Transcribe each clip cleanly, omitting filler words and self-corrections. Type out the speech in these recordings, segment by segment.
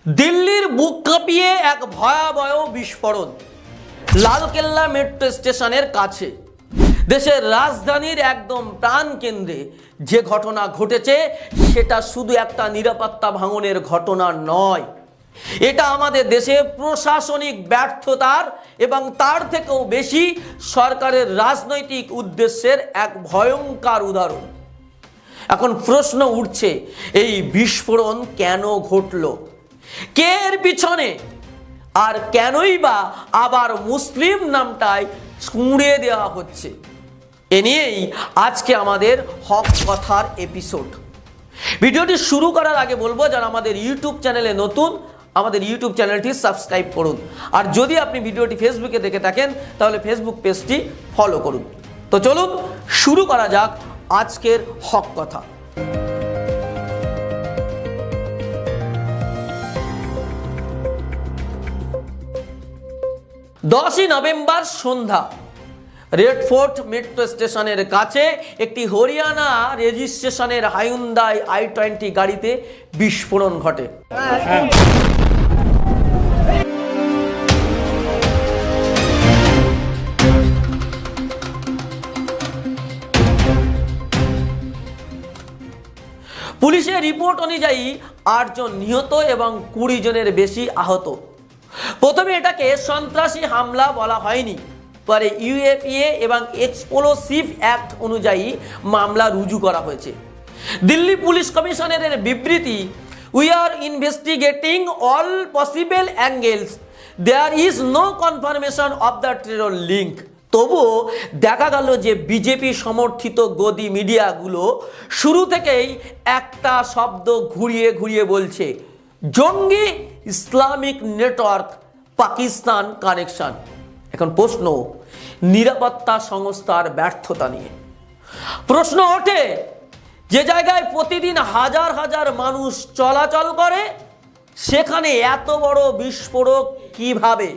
दिल्लीर बुक काँपिए एक भयावह विस्फोरण लालकेल्ला मेट्रो स्टेशनेर काछे देशेर राजधानीर एकदम प्राण केंद्रे जे घटना घटेছে সেটা শুধু একটা নিরাপত্তা ভাঙনের ঘটনা নয়, এটা আমাদের দেশে প্রশাসনিক ব্যর্থতার এবং তার থেকেও বেশি সরকারের রাজনৈতিক উদ্দেশ্যের এক ভয়ঙ্কর উদাহরণ। এখন প্রশ্ন উঠছে, এই বিস্ফোরণ কেন ঘটলো, কে এর পিছনে, আর কেনই বা আবার মুসলিম নামটাই ছুঁড়ে দেওয়া হচ্ছে। এ নিয়েই আজকে আমাদের হক কথার এপিসোড। ভিডিওটি শুরু করার আগে বলবো, যারা আমাদের ইউটিউব চ্যানেলে নতুন, আমাদের ইউটিউব চ্যানেলটি সাবস্ক্রাইব করুন, আর যদি আপনি ভিডিওটি ফেসবুকে দেখে থাকেন তাহলে ফেসবুক পেজটি ফলো করুন। তো চলুন শুরু করা যাক আজকের হক কথা। 10 নভেম্বর সন্ধ্যা রেড ফোর্ট মেট্রো স্টেশনের কাছে একটি হরিয়ানা রেজিস্ট্রেশনের হাইউন্ডাই i20 গাড়িতে বিস্ফোরণ ঘটে। পুলিশের রিপোর্ট অনুযায়ী 8 জন নিহত এবং 20 জনের বেশি আহত। প্রথমে এটাকে সন্ত্রাসী হামলা বলা হয়নি, পরে ইউএপিএ এবং এক্সপ্লোসিভ অ্যাক্ট অনুযায়ী মামলা রুজু করা হয়েছে। দিল্লি পুলিশ কমিশনারের বিবৃতি, we are investigating all possible angles, there is no confirmation of the terror link. তবুও দেখা গেল যে বিজেপি সমর্থিত গদি মিডিয়াগুলো শুরু থেকেই একটা শব্দ ঘুরিয়ে ঘুরিয়ে বলছে, জঙ্গি ইসলামিক নেটওয়ার্ক পাকিস্তান কানেকশন। এখন প্রশ্ন, নিরাপত্তা সংস্থার ব্যর্থতা নিয়ে প্রশ্ন ওঠে, যে জায়গায় প্রতিদিন হাজার হাজার মানুষ চলাচল করে সেখানে এত বড় বিস্ফোরক কিভাবে?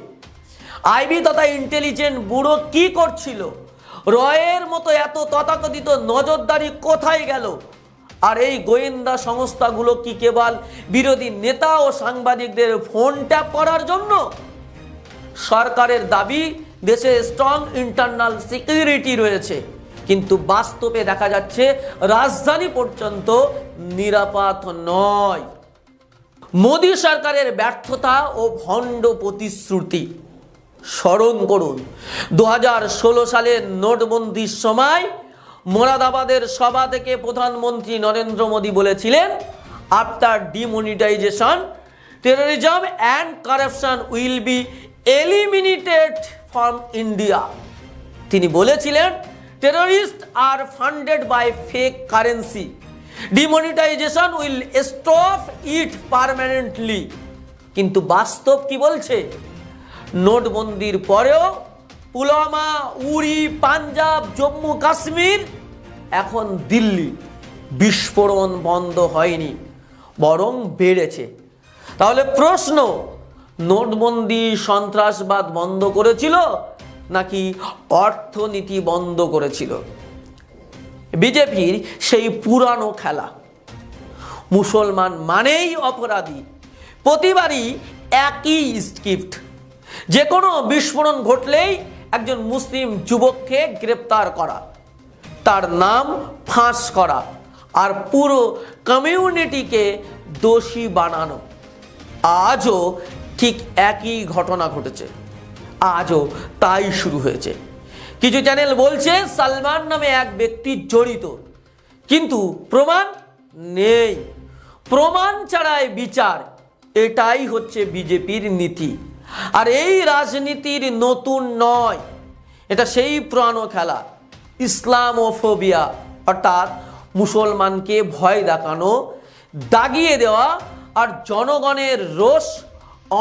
আইবি তথা ইন্টেলিজেন্স ব্যুরো কি করছিল? রয়ের মতো এত তথাকথিত নজরদারি কোথায় গেল? আর এই গোয়েন্দা সংস্থাগুলো কি কেবল বিরোধী নেতা ও সাংবাদিকদের ফোন ট্যাপ করার জন্য? সরকারের দাবি দেশে স্ট্রং ইন্টারনাল সিকিউরিটি রয়েছে, কিন্তু বাস্তবে দেখা যাচ্ছে রাজধানী পর্যন্ত নিরাপদ নয়। মোদী সরকারের ব্যর্থতা ও ভণ্ড প্রতিশ্রুতি স্মরণ করুন। 2016 সালের নোটবন্দির সময় মোরাদাবাদের সভা থেকে প্রধানমন্ত্রী নরেন্দ্র মোদী বলেছিলেন, after demonetisation terrorism and corruption will be eliminated from India. তিনি বলেছিলেন, terrorist are funded by fake currency, demonetisation will stop it permanently. কিন্তু বাস্তব কি বলছে? নোটবন্দির পরেও পুলওয়ামা, উরি, পাঞ্জাব, জম্মু কাশ্মীর, এখন দিল্লি, বিস্ফোরণ বন্ধ হয়নি, বরং বেড়েছে। তাহলে প্রশ্ন, নোটবন্দি সন্ত্রাসবাদ বন্ধ করেছিল নাকি অর্থনীতি বন্ধ করেছিল? বিজেপির সেই পুরানো খেলা, মুসলমান মানেই অপরাধী, প্রতিবারই একই স্ক্রিপ্ট, যে কোনো বিস্ফোরণ ঘটলেই একজন মুসলিম যুবককে গ্রেপ্তার করা, তার নাম ফাঁস করা, আর পুরো কমিউনিটিকে দোষী বানানো। আজও ঠিক একই ঘটনা ঘটেছে, আজও তাই শুরু হয়েছে। কিছু চ্যানেল বলছে সালমান নামে এক ব্যক্তি জড়িত, কিন্তু প্রমাণ নেই। প্রমাণ ছাড়াই বিচার, এটাই হচ্ছে বিজেপির নীতি। আর এই রাজনীতির নতুন নয়, এটা সেই পুরানো খেলা, ইসলামোফোবিয়া, অর্থাৎ মুসলমানকে ভয় দেখানো, দাগিয়ে দেওয়া আর জনগণের রোষ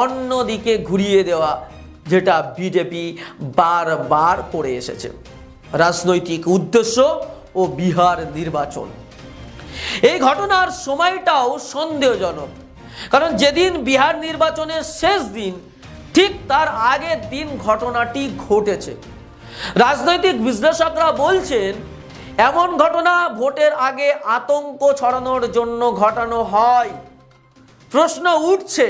অন্যদিকে ঘুরিয়ে দেওয়া, যেটা বিজেপি বারবার করে এসেছে। রাজনৈতিক উদ্দেশ্য ও বিহার নির্বাচন, এই ঘটনার সময়টাও সন্দেহজনক, কারণ যেদিন বিহার নির্বাচনের শেষ দিন, ঠিক তার আগের দিন ঘটনাটি ঘটেছে। রাজনৈতিক বিশ্লেষকরা বলছেন, এমন ঘটনা ভোটের আগে আতঙ্ক ছড়ানোর জন্য ঘটানো হয়। প্রশ্ন উঠছে,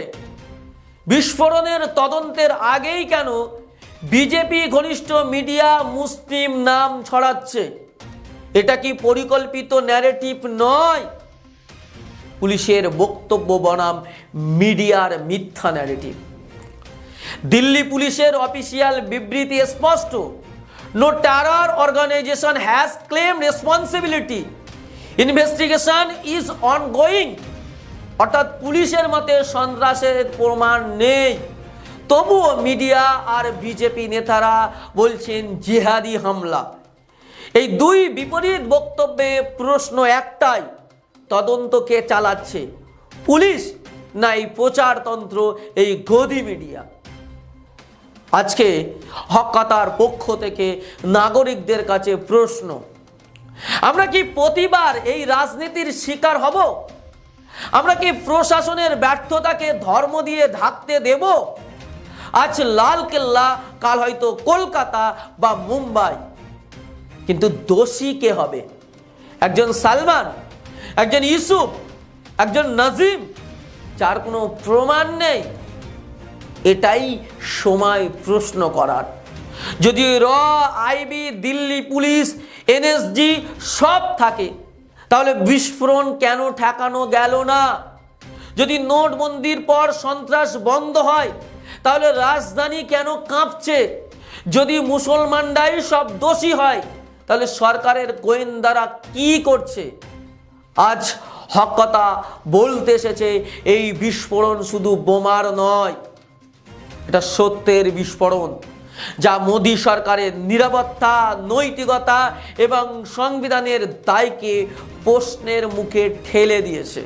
বিস্ফোরণের তদন্তের আগেই কেন বিজেপি ঘনিষ্ঠ মিডিয়া মুসলিম নাম ছড়াচ্ছে? এটা কি পরিকল্পিত ন্যারেটিভ নয়? পুলিশের বক্তব্য বনাম মিডিয়ার মিথ্যা ন্যারেটিভ। দিল্লি পুলিশের অফিসিয়াল বিবৃতি স্পষ্ট, no terror organisation has claim responsibility, investigation is ongoing. অর্থাৎ পুলিশের মতে সন্ত্রাসের প্রমাণ নেই, তবুও মিডিয়া আর বিজেপি নেতারা বলছেন জিহাদি হামলা। এই দুই বিপরীত বক্তব্যে প্রশ্ন একটাই, তদন্ত কে চালাচ্ছে, পুলিশ না এই প্রচারতন্ত্র, এই গদি মিডিয়া? আজকে হকাতার পক্ষ থেকে নাগরিকদের কাছে প্রশ্ন, আমরা কি প্রতিবার এই রাজনীতির শিকার হব? আমরা কি প্রশাসনের ব্যর্থতাকে ধর্ম দিয়ে ঢাকতে দেব? আজ লালকেল্লা, কাল হয়তো কলকাতা বা মুম্বাই, কিন্তু দোষী কে হবে? একজন সালমান, একজন ইউসুফ, একজন নাজিম, যার কোনো প্রমাণ নেই? এটাই সময় প্রশ্ন করার। যদি র, আইবি, দিল্লি পুলিশ, এনএসজি সব থাকে, তাহলে বিস্ফোরণ কেন ঠেকানো গেল না? যদি নোটবন্দির পর সন্ত্রাস বন্ধ হয়, তাহলে রাজধানী কেন কাঁপছে? যদি মুসলমানরাই সব দোষী হয়, তাহলে সরকারের গোয়েন্দারা কি করছে? আজ হকতা বলতে এসেছে, এই বিস্ফোরণ শুধু বোমার নয়, এটা সত্যের বিস্ফোরণ, যা মোদী সরকারের নিরাপত্তা, নৈতিকতা এবং সংবিধানের দায়কে প্রশ্নের মুখে ঠেলে দিয়েছে।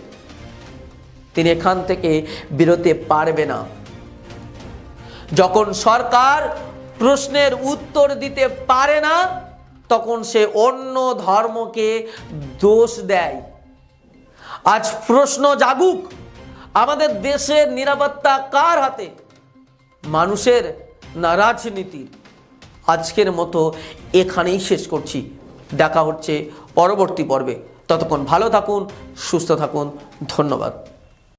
তিনি এখান থেকে বেরোতে পারবে না। যখন সরকার প্রশ্নের উত্তর দিতে পারে না, তখন সে অন্য ধর্মকে দোষ দেয়। আজ প্রশ্ন জাগুক, আমাদের দেশের নিরাপত্তা কার হাতে, মানুষের না রাজনীতির? আজকের মতো এখানেই শেষ করছি, দেখা হচ্ছে পরবর্তী পর্বে। ততক্ষণ ভালো থাকুন, সুস্থ থাকুন, ধন্যবাদ।